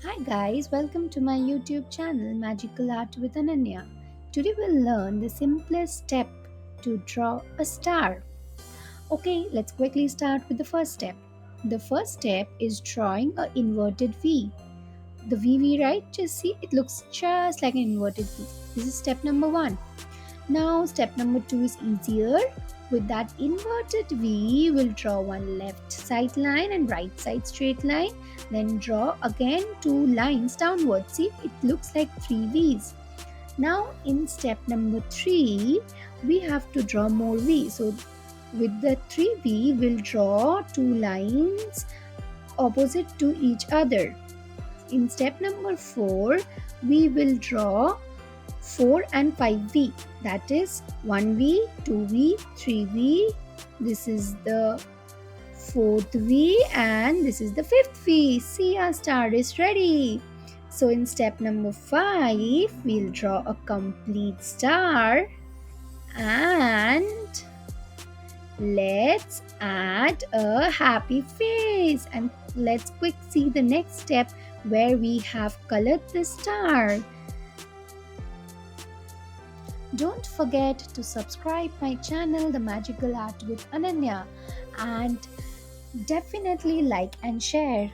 Hi guys, welcome to my YouTube channel Magical Art with Ananya. Today we'll learn the simplest step to draw a star. Okay, let's quickly start with the first step. The first step is drawing an inverted V. The V we write, just see it looks just like an inverted V. This is step number 1. Now, step number 2 is easier. With that inverted V, we'll draw one left side line and right side straight line. Then draw again two lines downwards. See, it looks like three V's. Now, in step number 3, we have to draw more V. So, with the 3V, we'll draw two lines opposite to each other. In step number 4, we will draw 4 and 5V, that is 1V, 2V, 3V. This is the fourth V and this is the fifth V. See, our star is ready. So in step number 5, we'll draw a complete star and let's add a happy face, and let's quick see the next step where we have colored the star. Don't forget to subscribe my channel The Magical Art with Ananya, and definitely like and share.